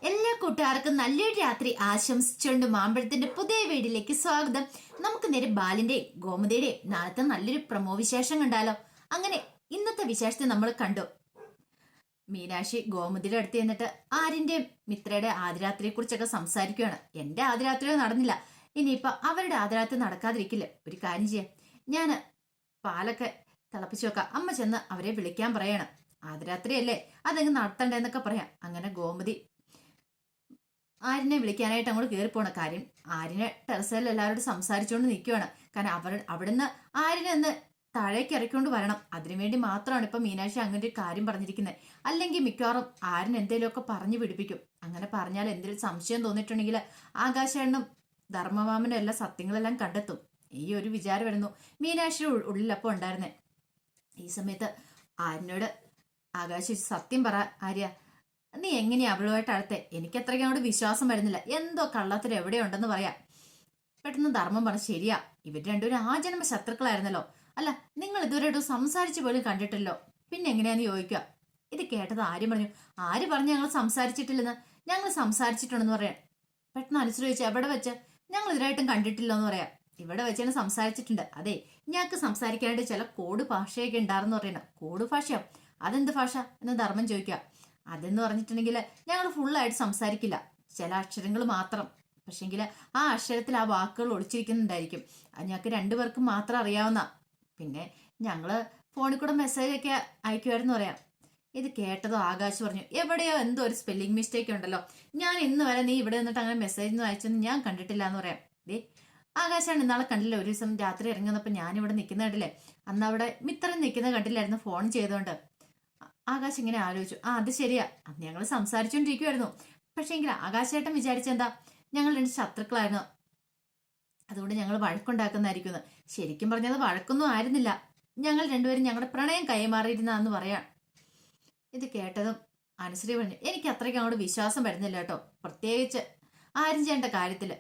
എല്ലാ കൂട്ടുകാർക്കും നല്ലൊരു രാത്രി ആശംസിച്ചുകൊണ്ട് മാമ്പഴത്തിന്റെ പുതിയ വീടിലേക്ക് സ്വാഗതം. നമുക്ക് നേരെ ബാലിന്റെ ഗോമതിയുടെ നാളത്തെ നല്ലൊരു പ്രമോ വിശേഷം കണ്ടാലോ. അങ്ങനെ ഇന്നത്തെ വിശേഷത്തെ നമ്മൾ കണ്ടു. മീനാക്ഷി ഗോമതിയുടെ അടുത്ത് ചെന്നിട്ട് ആര്യന്റെയും മിത്രയുടെ ആദ്യരാത്രിയെ കുറിച്ചൊക്കെ സംസാരിക്കുകയാണ്. എന്റെ ആദ്യരാത്രിയോ നടന്നില്ല, ഇനിയിപ്പൊ അവരുടെ ആദ്യരാത്രി നടക്കാതിരിക്കില്ല. ഒരു കാര്യം ചെയ്യാം, ഞാന് പാലൊക്കെ തിളപ്പിച്ചു വെക്കാം, അമ്മ ചെന്ന് അവരെ വിളിക്കാൻ പറയാണ്. ആദ്യരാത്രിയല്ലേ, അതെങ്ങ് നടത്തണ്ടെന്നൊക്കെ പറയാം. അങ്ങനെ ഗോമതി ആര്യനെ വിളിക്കാനായിട്ട് അങ്ങോട്ട് കയറി പോണ കാര്യം, ആര്യനെ ടെറസിൽ എല്ലാവരോടും സംസാരിച്ചുകൊണ്ട് നിൽക്കുകയാണ്. കാരണം അവിടുന്ന് ആര്യനെ ഒന്ന് താഴേക്ക് ഇറക്കിക്കൊണ്ട് വരണം. അതിനുവേണ്ടി മാത്രമാണ് ഇപ്പൊ മീനാക്ഷി അങ്ങനെ ഒരു കാര്യം പറഞ്ഞിരിക്കുന്നത്. അല്ലെങ്കിൽ മിക്കവാറും ആര്യൻ എന്തെങ്കിലുമൊക്കെ പറഞ്ഞു പിടിപ്പിക്കും. അങ്ങനെ പറഞ്ഞാൽ എന്തെങ്കിലും സംശയം തോന്നിയിട്ടുണ്ടെങ്കിൽ ആകാശേണ്ണും ധർമ്മമാമനും എല്ലാ സത്യങ്ങളെല്ലാം കണ്ടെത്തും. ഈ ഒരു വിചാരം വരുന്നു മീനാക്ഷിയുടെ ഉള്ളിലപ്പോൾ ഉണ്ടായിരുന്നേ. ഈ സമയത്ത് ആര്യനോട് ആകാശ് സത്യം പറ ആര്യ, നീ എങ്ങനെയാ അവളുമായിട്ട് അടുത്തെ? എനിക്ക് അത്രയ്ക്ക് അങ്ങോട്ട് വിശ്വാസം വരുന്നില്ല. എന്തോ കള്ളത്തിൽ എവിടെയുണ്ടെന്ന് പറയാം. പെട്ടെന്ന് ധർമ്മം പറഞ്ഞ ശരിയാ, ഇവർ രണ്ടുപേരും ആ ജന്മ ശത്രുക്കളായിരുന്നല്ലോ. അല്ല, നിങ്ങൾ ഇതുവരെയായിട്ടും സംസാരിച്ചു പോലും കണ്ടിട്ടില്ലോ, പിന്നെ എങ്ങനെയാന്ന് ചോദിക്കുക. ഇത് കേട്ടത് ആര് പറഞ്ഞു? ആര് പറഞ്ഞു ഞങ്ങൾ സംസാരിച്ചിട്ടില്ലെന്ന്? ഞങ്ങൾ സംസാരിച്ചിട്ടുണ്ടെന്ന് പറയാം. പെട്ടെന്ന് അനുസരിച്ച് ചോദിച്ചാൽ എവിടെ വെച്ച്? ഞങ്ങൾ ഇതിനായിട്ടും കണ്ടിട്ടില്ലോ എന്ന് പറയാം. ഇവിടെ വെച്ചാണ് സംസാരിച്ചിട്ടുണ്ട്. അതെ, ഞങ്ങൾക്ക് സംസാരിക്കാനായിട്ട് ചില കോഡ് ഭാഷയൊക്കെ ഉണ്ടായിരുന്നു പറയണം. കോഡ് ഭാഷയോ? അതെന്ത് ഭാഷ എന്ന് ധർമ്മം ചോദിക്കുക. അതെന്ന് പറഞ്ഞിട്ടുണ്ടെങ്കിൽ ഞങ്ങൾ ഫുള്ളായിട്ട് സംസാരിക്കില്ല, ചില അക്ഷരങ്ങൾ മാത്രം. പക്ഷെങ്കിൽ ആ അക്ഷരത്തിൽ ആ വാക്കുകൾ ഒളിച്ചിരിക്കുന്നുണ്ടായിരിക്കും. അത് ഞങ്ങൾക്ക് രണ്ടുപേർക്കും മാത്രം അറിയാവുന്ന. പിന്നെ ഞങ്ങള് ഫോണിൽ കൂടെ മെസ്സേജ് ഒക്കെ അയക്കുമായിരുന്നു പറയാം. ഇത് കേട്ടതോ ആകാശ് പറഞ്ഞു, എവിടെയോ എന്തോ ഒരു സ്പെല്ലിംഗ് മിസ്റ്റേക്ക് ഉണ്ടല്ലോ, ഞാൻ ഇന്ന് വരെ നീ ഇവിടെ നിന്നിട്ട് അങ്ങനെ മെസ്സേജ് ഒന്നും അയച്ചൊന്നും ഞാൻ കണ്ടിട്ടില്ല എന്ന് പറയാം. ദേ, ആകാശാണ് ഇന്നാളെ കണ്ടില്ല, ഒരു ദിവസം രാത്രി ഇറങ്ങുന്നപ്പോൾ ഞാനിവിടെ നിൽക്കുന്ന കണ്ടില്ലേ, അന്ന് അവിടെ മിത്രം നിൽക്കുന്ന കണ്ടില്ലായിരുന്നു ഫോൺ ചെയ്തോണ്ട്. ആകാശ് ഇങ്ങനെ ആലോചിച്ചു. അത് ശരിയാ, അന്ന് ഞങ്ങൾ സംസാരിച്ചോണ്ടിരിക്കുവായിരുന്നു. പക്ഷെ എങ്കിൽ ആകാശേട്ടൻ വിചാരിച്ചെന്താ ഞങ്ങൾ രണ്ട് ശത്രുക്കളായിരുന്നു, അതുകൊണ്ട് ഞങ്ങൾ വഴക്കുണ്ടാക്കുന്നതായിരിക്കുന്നു. ശരിക്കും പറഞ്ഞത് വഴക്കൊന്നും ആയിരുന്നില്ല, ഞങ്ങൾ രണ്ടുപേരും ഞങ്ങളുടെ പ്രണയം കൈമാറിയിരുന്നാന്ന് പറയാം. ഇത് കേട്ടതും അനുശ്രീ പറഞ്ഞു, എനിക്ക് അത്രയ്ക്ക് അങ്ങോട്ട് വിശ്വാസം വരുന്നില്ല കേട്ടോ, പ്രത്യേകിച്ച് ആരും ചെയ്യേണ്ട കാര്യത്തില്.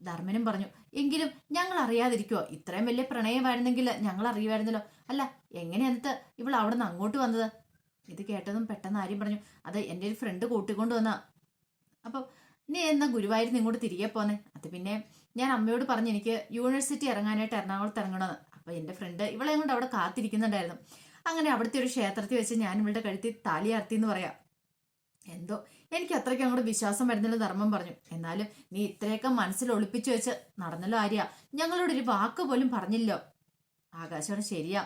ധർമ്മനും പറഞ്ഞു, എങ്കിലും ഞങ്ങൾ അറിയാതിരിക്കുവോ? ഇത്രയും വലിയ പ്രണയമായിരുന്നെങ്കിൽ ഞങ്ങൾ അറിയുമായിരുന്നല്ലോ. അല്ല, എങ്ങനെ എന്നിട്ട് ഇവൾ അവിടെ നിന്ന് അങ്ങോട്ട് വന്നത്? ഇത് കേട്ടതും പെട്ടെന്ന് ആര്യം പറഞ്ഞു, അത് എൻ്റെ ഒരു ഫ്രണ്ട് കൂട്ടിക്കൊണ്ട് വന്നാ. അപ്പം നീ എന്നാ ഗുരുവായൂരിന്ന് ഇങ്ങോട്ട് തിരികെ പോന്നെ? അത് പിന്നെ ഞാൻ അമ്മയോട് പറഞ്ഞു എനിക്ക് യൂണിവേഴ്സിറ്റി ഇറങ്ങാനായിട്ട് എറണാകുളത്ത് ഇറങ്ങണമെന്ന്. അപ്പൊ എൻ്റെ ഫ്രണ്ട് ഇവളെ കൊണ്ട് അവിടെ കാത്തിരിക്കുന്നുണ്ടായിരുന്നു. അങ്ങനെ അവിടുത്തെ ഒരു ക്ഷേത്രത്തിൽ വെച്ച് ഞാൻ ഇവളുടെ കഴുത്തിൽ താലി അർത്തി എന്ന് പറയാം. എന്തോ എനിക്ക് അത്രയ്ക്ക് അങ്ങോട്ട് വിശ്വാസം വരുന്നില്ല ധർമ്മം പറഞ്ഞു. എന്നാലും നീ ഇത്രയൊക്കെ മനസ്സിൽ ഒളിപ്പിച്ചു വെച്ച് നടന്നല്ലോ ആര്യ, ഞങ്ങളോട് ഒരു വാക്ക് പോലും പറഞ്ഞില്ലോ. ആകാശോടെ ശരിയാ,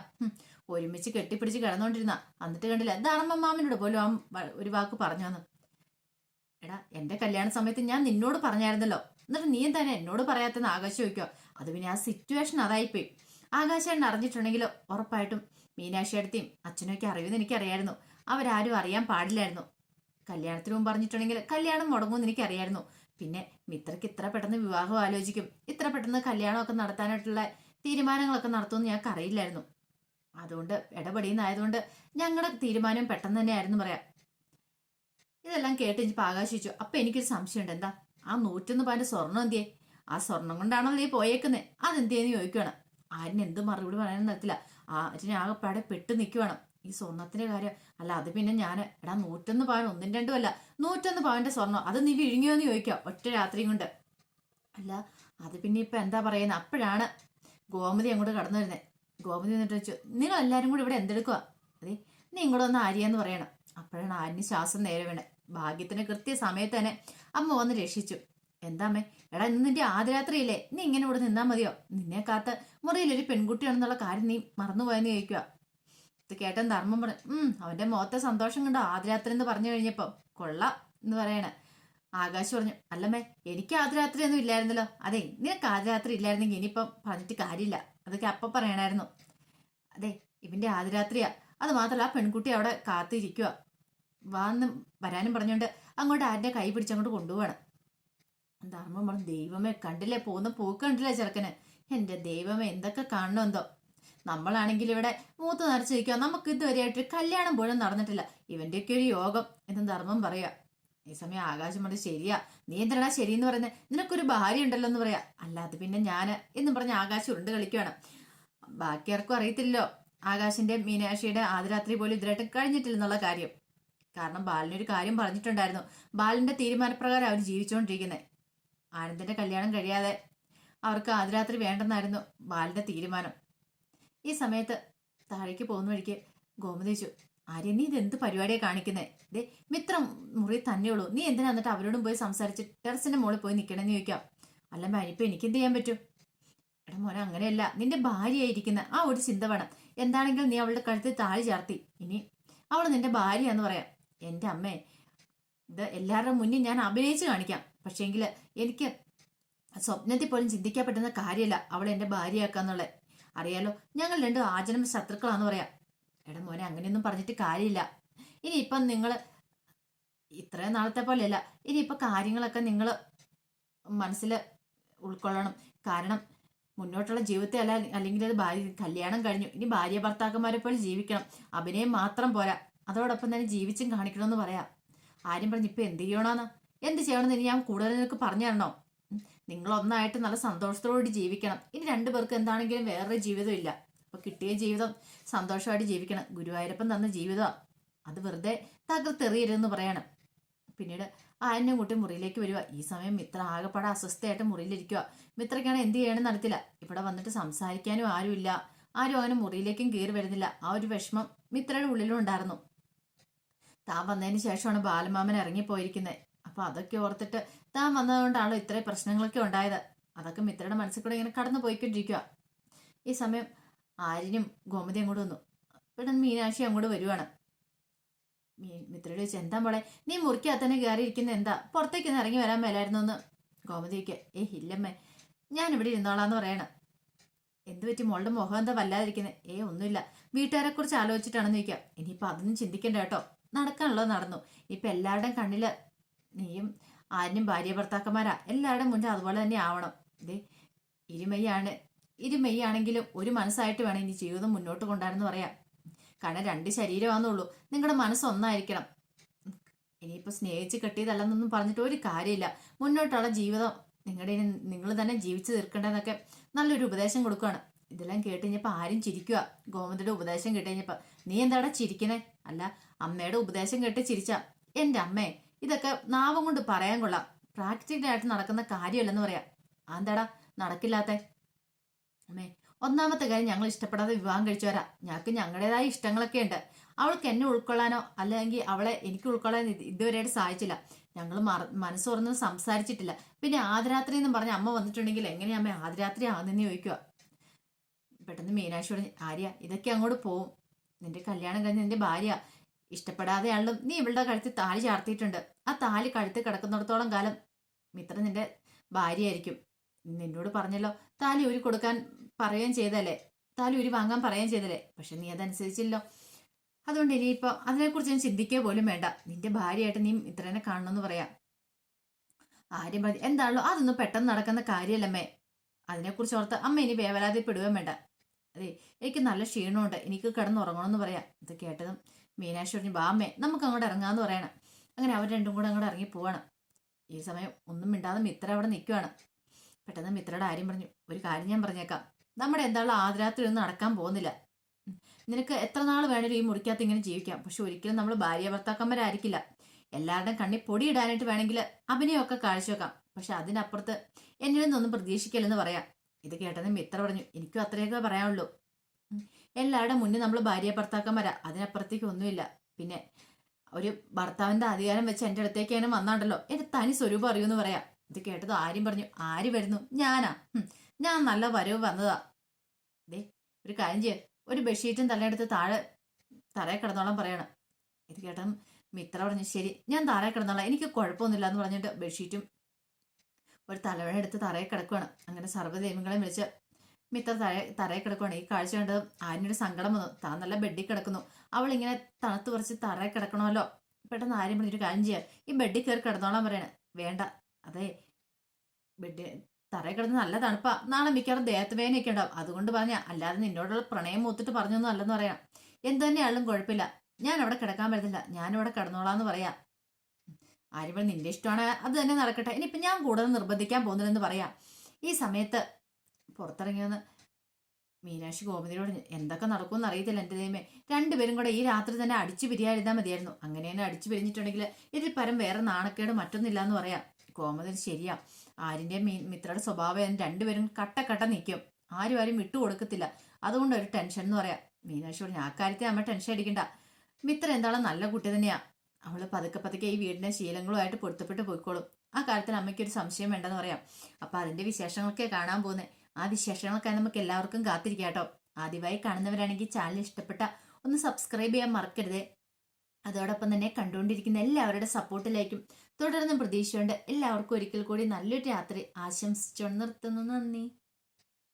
ഒരുമിച്ച് കെട്ടിപ്പിടിച്ച് കിടന്നോണ്ടിരുന്ന, എന്നിട്ട് കണ്ടില്ല ധർമ്മം മാമനോട് പോലും ആ ഒരു വാക്ക് പറഞ്ഞോന്ന്. എടാ, എന്റെ കല്യാണ സമയത്ത് ഞാൻ നിന്നോട് പറഞ്ഞായിരുന്നല്ലോ, എന്നിട്ട് നീ എന്താണ് എന്നോട് പറയാത്തെന്ന് ആകാശം ചോദിക്കോ. അത് പിന്നെ ആ സിറ്റുവേഷൻ അതായിപ്പോയി. ആകാശേട്ടൻ അറിഞ്ഞിട്ടുണ്ടെങ്കിൽ ഉറപ്പായിട്ടും മീനാക്ഷിയടുത്തെയും അച്ഛനൊക്കെ അറിയുമെന്ന് എനിക്കറിയായിരുന്നു. അവരാരും അറിയാൻ പാടില്ലായിരുന്നു. കല്യാണത്തിന് മുമ്പ് പറഞ്ഞിട്ടുണ്ടെങ്കിൽ കല്യാണം മുടങ്ങുമെന്ന് എനിക്കറിയായിരുന്നു. പിന്നെ മിത്രയ്ക്ക് ഇത്ര പെട്ടെന്ന് വിവാഹം ആലോചിക്കും, ഇത്ര പെട്ടെന്ന് കല്യാണമൊക്കെ നടത്താനായിട്ടുള്ള തീരുമാനങ്ങളൊക്കെ നടത്തുമെന്ന് ഞങ്ങൾക്ക് അറിയില്ലായിരുന്നു. അതുകൊണ്ട് ഇടപെടിയുന്നതായതുകൊണ്ട് ഞങ്ങളുടെ തീരുമാനം പെട്ടെന്ന് തന്നെ ആയിരുന്നു പറയാം. ഇതെല്ലാം കേട്ട് ഇനിയിപ്പോൾ ആകാശിച്ചു. അപ്പൊ എനിക്കൊരു സംശയമുണ്ട്, എന്താ ആ 101 പവന്റെ സ്വർണം എന്തിയേ? ആ സ്വർണം കൊണ്ടാണോ നീ പോയേക്കുന്നേ? അതെന്തിയെന്ന് ചോദിക്കുകയാണ്. ആരിന് എന്ത് മറുപടി പറയാനും നടത്തില്ല. ആരിനെ ആകെപ്പാടെ പെട്ട് നിൽക്കുവാണ് ഈ സ്വർണത്തിന്റെ കാര്യം. അല്ല, അത് പിന്നെ ഞാൻ എടാ 101 പവൻ ഒന്നും രണ്ടും അല്ല, 101 പവന്റെ സ്വർണം, അത് നീ വിഴുങ്ങിയോന്ന് ചോദിക്കാം ഒറ്റ രാത്രിയും കൊണ്ട്. അല്ല, അത് പിന്നെ ഇപ്പൊ എന്താ പറയുന്നത്? അപ്പോഴാണ് ഗോമതി അങ്ങോട്ട് കടന്നു വരുന്നത്. ഗോമതി എന്നിട്ട് വെച്ചു, നിങ്ങൾ എല്ലാരും കൂടി ഇവിടെ എന്തെടുക്കുക? അതെ, നീ ഇങ്ങോട്ട് വന്ന് ആര്യാന്ന് പറയണം. അപ്പോഴാണ് ആര്യന് ശ്വാസം നേരെ വീണേ. ഭാഗ്യത്തിന് കൃത്യ സമയത്ത് തന്നെ അമ്മ വന്ന് രക്ഷിച്ചു. എന്താ അമ്മേ? എടാ, ഇന്ന് നിന്റെ ആദ്യരാത്രിയില്ലേ, നീ ഇങ്ങനെ ഇവിടെ നിന്നാ മതിയോ? നിന്നെ കാത്ത് മുറിയിലൊരു പെൺകുട്ടിയാണെന്നുള്ള കാര്യം നീ മറന്നുപോയെന്ന് ചോദിക്കുക. ഇത് കേട്ടൻ ധർമ്മം പറഞ്ഞു, അവന്റെ മുഖത്തെ സന്തോഷം കണ്ടോ ആദ്യരാത്രി എന്ന് പറഞ്ഞു കഴിഞ്ഞപ്പോ. കൊള്ളാം എന്ന് പറയണേ. ആകാശ് പറഞ്ഞു, അല്ലമ്മേ, എനിക്ക് ആദ്യരാത്രി ഒന്നും ഇല്ലായിരുന്നല്ലോ. അതെ, നിനക്ക് ആദ്യരാത്രി ഇല്ലായിരുന്നെങ്കിൽ ഇനിയിപ്പം പറഞ്ഞിട്ട് കാര്യമില്ല, അതൊക്കെ അപ്പൊ പറയണായിരുന്നു. അതെ, ഇവന്റെ ആദ്യരാത്രിയാ, അത് മാത്രമല്ല ആ പെൺകുട്ടി അവിടെ കാത്തിരിക്കുക, വാന്ന് വരാനും പറഞ്ഞുകൊണ്ട് അങ്ങോട്ട് ആരുടെ കൈ പിടിച്ചങ്ങോട്ട് കൊണ്ടുപോവാണ്. ധർമ്മം പറഞ്ഞു, ദൈവമേ, കണ്ടില്ലേ പോകുന്ന പോക്ക് കണ്ടില്ലേ ചെറുക്കന്? എന്റെ ദൈവമേ, എന്തൊക്കെ കാണണമെന്തോ. നമ്മളാണെങ്കിൽ ഇവിടെ മൂത്ത് നിറച്ച് നിൽക്കുക, നമുക്ക് ഇതുവരെയായിട്ട് കല്യാണം പോലും നടന്നിട്ടില്ല, ഇവന്റെയൊക്കെ ഒരു യോഗം എന്ന് ധർമ്മം പറയാ. ഈ സമയം ആകാശം പറഞ്ഞു, ശരിയാ, നീ എന്തിനാ ശരിയെന്ന് പറയുന്നത്? നിനക്കൊരു ഭാര്യ ഉണ്ടല്ലോ എന്ന് പറയാ. അല്ലാതെ പിന്നെ ഞാന് എന്നും പറഞ്ഞ് ആകാശം ഉരുണ്ട് കളിക്കുകയാണ്. ബാക്കി ആർക്കും അറിയത്തില്ലല്ലോ ആകാശിന്റെ മീനാക്ഷിയുടെ ആദ്യരാത്രി പോലും ഇതിലായിട്ട് കഴിഞ്ഞിട്ടില്ലെന്നുള്ള കാര്യം. കാരണം ബാലിനൊരു കാര്യം പറഞ്ഞിട്ടുണ്ടായിരുന്നു. ബാലിന്റെ തീരുമാനപ്രകാരം അവർ ജീവിച്ചുകൊണ്ടിരിക്കുന്നത്. ആനന്ദിന്റെ കല്യാണം കഴിയാതെ അവർക്ക് ആദ്യരാത്രി വേണ്ടെന്നായിരുന്നു ബാലിന്റെ തീരുമാനം. ഈ സമയത്ത് താഴേക്ക് പോകുന്ന വഴിക്ക് ഗോമതി ചോദിച്ചു, ആര്യ നീ ഇതെന്ത് പരിപാടിയാണ് കാണിക്കുന്നേ? ഇതേ മിത്രം മുറി തന്നെയുള്ളൂ, നീ എന്തിനാ എന്നിട്ട് അവരോടും പോയി സംസാരിച്ച് ടെറസിന്റെ മുകളിൽ പോയി നിൽക്കണമെന്ന് ചോദിക്കാം. അല്ല മാനിപ്പോ എനിക്ക് എന്ത് ചെയ്യാൻ പറ്റും? എടാ മോനെ, അങ്ങനെയല്ല, നിന്റെ ഭാര്യയായിരിക്കുന്ന ആ ഒരു ചിന്ത വേണം. എന്താണെങ്കിലും നീ അവളുടെ കഴുത്തിൽ താഴി ചാർത്തി, ഇനി അവൾ നിന്റെ ഭാര്യയാന്ന് പറയാം. എൻ്റെ അമ്മേ, ഇത് എല്ലാവരുടെ മുന്നിൽ ഞാൻ അഭിനയിച്ച് കാണിക്കാം. പക്ഷേങ്കിൽ എനിക്ക് സ്വപ്നത്തിൽ പോലും ചിന്തിക്കാൻ പറ്റുന്ന കാര്യമല്ല അവൾ എൻ്റെ ഭാര്യയാക്കാന്നുള്ളത്. അറിയാലോ, ഞങ്ങൾ രണ്ടും ആജന്മ ശത്രുക്കളാന്ന് പറയാം. എടാ മോനെ, അങ്ങനെയൊന്നും പറഞ്ഞിട്ട് കാര്യമില്ല. ഇനിയിപ്പം നിങ്ങൾ ഇത്രയും നാളത്തെ പോലെയല്ല, ഇനിയിപ്പോൾ കാര്യങ്ങളൊക്കെ നിങ്ങൾ മനസ്സിൽ ഉൾക്കൊള്ളണം. കാരണം മുന്നോട്ടുള്ള ജീവിതത്തെ അല്ല, അല്ലെങ്കിൽ അത് കല്യാണം കഴിഞ്ഞു, ഇനി ഭാര്യ ഭർത്താക്കന്മാരെ പോലെ ജീവിക്കണം. അഭിനയം മാത്രം പോരാ, അതോടൊപ്പം തന്നെ ജീവിച്ചും കാണിക്കണമെന്ന് പറയാം. ആരും പറഞ്ഞു ഇപ്പൊ എന്ത് ചെയ്യണമെന്ന്, എന്ത് ചെയ്യണമെന്ന് ഇനി ഞാൻ കൂടുതൽ നിനക്ക് പറഞ്ഞു തരണോ? നിങ്ങൾ ഒന്നായിട്ട് നല്ല സന്തോഷത്തോടുകൂടി ജീവിക്കണം. ഇനി രണ്ടുപേർക്ക് എന്താണെങ്കിലും വേറൊരു ജീവിതം ഇല്ല. അപ്പൊ കിട്ടിയ ജീവിതം സന്തോഷമായിട്ട് ജീവിക്കണം. ഗുരുവായൂരപ്പൻ തന്ന ജീവിതമാണ്, അത് വെറുതെ തകർത്തെറിയരുതെന്ന് പറയണം. പിന്നീട് ആയനെ കൂട്ടി മുറിയിലേക്ക് വരിക. ഈ സമയം മിത്ര ആകെപ്പാടെ അസ്വസ്ഥയായിട്ട് മുറിയിലിരിക്കുക. മിത്രയ്ക്കാണ് എന്ത് ചെയ്യണമെന്ന് നടത്തില്ല. ഇവിടെ വന്നിട്ട് സംസാരിക്കാനും ആരുമില്ല, ആരും അങ്ങനെ മുറിയിലേക്കും കയറി വരുന്നില്ല. ആ ഒരു വിഷമം മിത്രയുടെ ഉള്ളിലും ഉണ്ടായിരുന്നു. താൻ വന്നതിന് ശേഷമാണ് ബാലമാമൻ ഇറങ്ങിപ്പോയിരിക്കുന്നത്. അപ്പൊ അതൊക്കെ ഓർത്തിട്ട് താൻ വന്നതുകൊണ്ടാണല്ലോ ഇത്രയും പ്രശ്നങ്ങളൊക്കെ ഉണ്ടായത്. അതൊക്കെ മിത്രയുടെ മനസ്സിൽ കൂടെ ഇങ്ങനെ കടന്നു പോയിക്കൊണ്ടിരിക്കുക. ഈ സമയം ആര്യനും ഗോമതി അങ്ങോട്ട് വന്നു. പെട്ടെന്ന് മീനാക്ഷി അങ്ങോട്ട് വരുവാണ്. മിത്രയോട് ചോദിച്ചു, എന്താ മോളെ നീ മുറിക്കകത്ത് തന്നെ കയറിയിരിക്കുന്ന, എന്താ പുറത്തേക്കൊന്ന് ഇറങ്ങി വരാൻ മേലായിരുന്നു എന്ന് ഗോമതിക്ക്. ഇല്ലമ്മേ, ഞാൻ ഇവിടെ ഇരുന്നോളാന്ന് പറയണം. എന്ത് പറ്റി മോളുടെ മുഖം എന്താ വല്ലാതിരിക്കുന്നത്? ഒന്നുമില്ല, വീട്ടുകാരെ കുറിച്ച് ആലോചിച്ചിട്ടാണെന്ന് ചോദിക്കുക. ഇനിയിപ്പൊ അതൊന്നും ചിന്തിക്കണ്ട കേട്ടോ, നടക്കാനുള്ളത് നടന്നു. ഇപ്പൊ എല്ലാവരുടെയും കണ്ണില് നീയും ആരും ഭാര്യ ഭർത്താക്കന്മാരാ, എല്ലാവരുടെയും മുന്നിൽ അതുപോലെ തന്നെ ആവണം. ഇതേ ഇരുമെയ്യാണെങ്കിലും ഒരു മനസ്സായിട്ട് വേണം ഇനി ജീവിതം മുന്നോട്ട് കൊണ്ടുവരാന്ന് പറയാം. കാരണം രണ്ട് ശരീരമാണെന്നുള്ളൂ, നിങ്ങളുടെ മനസ്സ് ഒന്നായിരിക്കണം. ഇനിയിപ്പോൾ സ്നേഹിച്ച് കെട്ടിയതല്ലെന്നൊന്നും പറഞ്ഞിട്ട് ഒരു കാര്യമില്ല. മുന്നോട്ടുള്ള ജീവിതം നിങ്ങൾ തന്നെ ജീവിച്ചു തീർക്കേണ്ടതെന്നൊക്കെ നല്ലൊരു ഉപദേശം കൊടുക്കുകയാണ്. ഇതെല്ലാം കേട്ട് കഴിഞ്ഞപ്പോൾ ആരും ചിരിക്കുക. ഗോമതിയുടെ ഉപദേശം കേട്ട് കഴിഞ്ഞപ്പോൾ നീ എന്താടാ ചിരിക്കണേ? അല്ല, അമ്മയുടെ ഉപദേശം കേട്ട് ചിരിച്ച. എൻ്റെ അമ്മേ, ഇതൊക്കെ നാവം കൊണ്ട് പറയാൻ കൊള്ളാം, പ്രാക്ടിക്കലായിട്ട് നടക്കുന്ന കാര്യമല്ലെന്ന് പറയാം. എന്താടാ നടക്കില്ലാത്ത? അമ്മേ, ഒന്നാമത്തെ കാര്യം, ഞങ്ങൾ ഇഷ്ടപ്പെടാതെ വിവാഹം കഴിച്ചവരാ. ഞങ്ങൾക്ക് ഞങ്ങളുടേതായ ഇഷ്ടങ്ങളൊക്കെ ഉണ്ട്. അവൾക്ക് എന്നെ ഉൾക്കൊള്ളാനോ അല്ലെങ്കിൽ അവളെ എനിക്ക് ഉൾക്കൊള്ളാൻ ഇതുവരെയായിട്ട് സാധിച്ചില്ല. ഞങ്ങൾ മനസ്സുറന്ന് സംസാരിച്ചിട്ടില്ല. പിന്നെ ആദ്യരാത്രി എന്നും പറഞ്ഞ അമ്മ വന്നിട്ടുണ്ടെങ്കിൽ എങ്ങനെയാ അമ്മ ആദ്യരാത്രി ആണെന്ന് ചോദിക്കുക. പെട്ടെന്ന് മീനാക്ഷിയോട്, ആര്യ ഇതൊക്കെ അങ്ങോട്ട് പോവും. നിന്റെ കല്യാണം കഴിഞ്ഞ് നിന്റെ ഭാര്യ ഇഷ്ടപ്പെടാതെയാണെങ്കിലും നീ ഇവളുടെ കഴുത്തിൽ താലി ചാർത്തിയിട്ടുണ്ട്. ആ താലി കഴുത്തിൽ കിടക്കുന്നിടത്തോളം കാലം മിത്ര നിന്റെ ഭാര്യയായിരിക്കും. നിന്നോട് പറഞ്ഞല്ലോ താലി ഊരി കൊടുക്കാൻ പറയുകയും ചെയ്തല്ലേ, താലി ഊരി വാങ്ങാൻ പറയുകയും ചെയ്തല്ലേ. പക്ഷെ നീ അതനുസരിച്ചില്ലോ. അതുകൊണ്ട് ഇനിയിപ്പോൾ അതിനെക്കുറിച്ച് ഞാൻ ചിന്തിക്കുക പോലും വേണ്ട. നിന്റെ ഭാര്യയായിട്ട് നീ ഇത്രനെ കാണണമെന്ന് പറയാം. ആര്യം പറഞ്ഞു, എന്താണല്ലോ അതൊന്നും പെട്ടെന്ന് നടക്കുന്ന കാര്യമല്ലമ്മേ. അതിനെക്കുറിച്ച് ഓർത്ത് അമ്മ ഇനി വേവലാതിപ്പെടുകയും വേണ്ട. അതെ, എനിക്ക് നല്ല ക്ഷീണമുണ്ട്, എനിക്ക് കിടന്നുറങ്ങണമെന്ന് പറയാം. ഇത് കേട്ടതും മീനാക്ഷി പറഞ്ഞു, ബാമ്മേ നമുക്ക് അങ്ങോട്ട് ഇറങ്ങാന്ന് പറയണം. അങ്ങനെ അവർ രണ്ടും കൂടെ അങ്ങോട്ട് ഇറങ്ങി പോവാണ്. ഈ സമയം ഒന്നും മിണ്ടാതെ മിത്ര അവിടെ നിൽക്കുവാണ്. പെട്ടെന്ന് മിത്രയുടെ ആര്യം പറഞ്ഞു, ഒരു കാര്യം ഞാൻ പറഞ്ഞേക്കാം, നമ്മുടെ എന്തായാലും ആദ്യരാത്രി ഒന്നും നടക്കാൻ പോകുന്നില്ല. നിനക്ക് എത്ര നാൾ വേണേലും ഈ മുറിക്കകത്ത് ഇങ്ങനെ ജീവിക്കാം. പക്ഷെ ഒരിക്കലും നമ്മൾ ഭാര്യ ഭർത്താക്കന്മാരായിരിക്കില്ല. എല്ലാവരുടെയും കണ്ണിൽ പൊടിയിടാനായിട്ട് വേണമെങ്കിൽ അഭിനയമൊക്കെ കാഴ്ചവെക്കാം. പക്ഷെ അതിനപ്പുറത്ത് എന്നിൽ നിന്നൊന്നും പ്രതീക്ഷിക്കില്ലെന്ന് പറയാം. ഇത് കേട്ടത് മിത്ര പറഞ്ഞു, എനിക്കും അത്രയൊക്കെ പറയാനുള്ളൂ. എല്ലാവരുടെ മുന്നിൽ നമ്മൾ ഭാര്യ ഭർത്താക്കന്മാരാ, അതിനപ്പുറത്തേക്ക് ഒന്നുമില്ല. പിന്നെ ഒരു ഭർത്താവിന്റെ അധികാരം വെച്ച് എൻ്റെ അടുത്തേക്ക് അങ്ങനെ വന്നാണ്ടല്ലോ, എന്റെ തനി സ്വരൂപം അറിയൂന്ന് പറയാം. ഇത് കേട്ടത് ആര്യം പറഞ്ഞു, ആര് വരുന്നു? ഞാനാ? ഞാൻ നല്ല വരവ് വന്നതാ. ദേ ഒരു കാര്യം ചെയ്യ, ഒരു ബെഡ്ഷീറ്റും തലയെടുത്ത് തറയെ കിടന്നോളാൻ പറയണം. ഇത് കേട്ടതും മിത്ര പറഞ്ഞു, ശരി ഞാൻ തറയെ കിടന്നോളാം, എനിക്ക് കുഴപ്പമൊന്നുമില്ല എന്ന് പറഞ്ഞിട്ട് ബെഡ്ഷീറ്റും ഒരു തലവണ എടുത്ത് തറയെ കിടക്കുകയാണ്. അങ്ങനെ സർവ്വദേവികളെ വിളിച്ച് മിത്ര തറയെ കിടക്കുകയാണ്. ഈ കാഴ്ച കണ്ടതും ആര്യനൊരു സങ്കടം വന്നു. താൻ നല്ല ബെഡിൽ കിടക്കുന്നു, അവൾ ഇങ്ങനെ തണുത്ത് കുറച്ച് തറയെ കിടക്കണമല്ലോ. പെട്ടെന്ന് ആര്യം പറഞ്ഞൊരു കാര്യം ചെയ്യുക, ഈ ബെഡിൽ കയറി കിടന്നോളാൻ പറയണേ. വേണ്ട, അതെ തറയിൽ കിടന്ന് നല്ല തണുപ്പാ, നാളെ മിക്കവാറും ദേഹത്ത് വേദനയൊക്കെ ഉണ്ടാവും, അതുകൊണ്ട് പറഞ്ഞ, അല്ലാതെ നിന്നോടുള്ള പ്രണയം മൂത്തിട്ട് പറഞ്ഞൊന്നും അല്ലെന്ന് പറയാം. എന്ത് തന്നെയാളും കുഴപ്പമില്ല, ഞാൻ അവിടെ കിടക്കാൻ പറ്റത്തില്ല, ഞാനിവിടെ കിടന്നോളാന്ന് പറയാം. ആര്യം പറഞ്ഞു, നിന്റെ ഇഷ്ടമാണ്, അത് തന്നെ നടക്കട്ടെ, ഇനിയിപ്പം ഞാൻ കൂടുതൽ നിർബന്ധിക്കാൻ പോകുന്നില്ലെന്ന് പറയാം. ഈ സമയത്ത് പുറത്തിറങ്ങി വന്ന് മീനാക്ഷി ഗോമതിയോട് എന്തൊക്കെ നടക്കുമെന്ന് അറിയത്തില്ല എൻ്റെ ദൈവമേ. രണ്ടുപേരും കൂടെ ഈ രാത്രി തന്നെ അടിച്ചു പിരിയാതിരുന്നാൽ മതിയായിരുന്നു. അങ്ങനെ തന്നെ അടിച്ചു പിരിഞ്ഞിട്ടുണ്ടെങ്കിൽ ഇതിൽ പരം വേറെ നാണക്കേട് മറ്റൊന്നില്ല എന്ന് പറയാം. ഗോമതി ശരിയാ. ആര്യൻ്റെയും മിത്രയുടെ സ്വഭാവം രണ്ടുപേരും കട്ട നിൽക്കും. ആരും വിട്ടുകൊടുക്കത്തില്ല. അതുകൊണ്ട് ഒരു ടെൻഷൻ എന്ന് പറയാം. മീനാക്ഷിയോട് ആ കാര്യത്തിൽ അമ്മ ടെൻഷൻ അടിക്കണ്ട. മിത്ര എന്താളും നല്ല കുട്ടി തന്നെയാ. അവള് പതുക്കെ ഈ വീടിന്റെ ശീലങ്ങളുമായിട്ട് പൊരുത്തപ്പെട്ട് പോയിക്കോളും. ആ കാര്യത്തിൽ അമ്മയ്ക്കൊരു സംശയം വേണ്ടെന്ന് പറയാം. അപ്പൊ അതിന്റെ വിശേഷങ്ങളൊക്കെ കാണാൻ പോകുന്നത്. ആ വിശേഷങ്ങളൊക്കെ നമുക്ക് എല്ലാവർക്കും കാത്തിരിക്കാം കേട്ടോ. ആദ്യമായി കാണുന്നവരാണെങ്കിൽ ചാനൽ ഇഷ്ടപ്പെട്ട ഒന്ന് സബ്സ്ക്രൈബ് ചെയ്യാൻ മറക്കരുത്. അതോടൊപ്പം തന്നെ കണ്ടുകൊണ്ടിരിക്കുന്ന എല്ലാവരുടെ സപ്പോർട്ടിലേക്കും തുടർന്നും പ്രതീക്ഷയുണ്ട്. എല്ലാവർക്കും ഒരിക്കൽ കൂടി നല്ലൊരു രാത്രി ആശംസിച്ചു നിർത്തുന്നു. നന്ദി.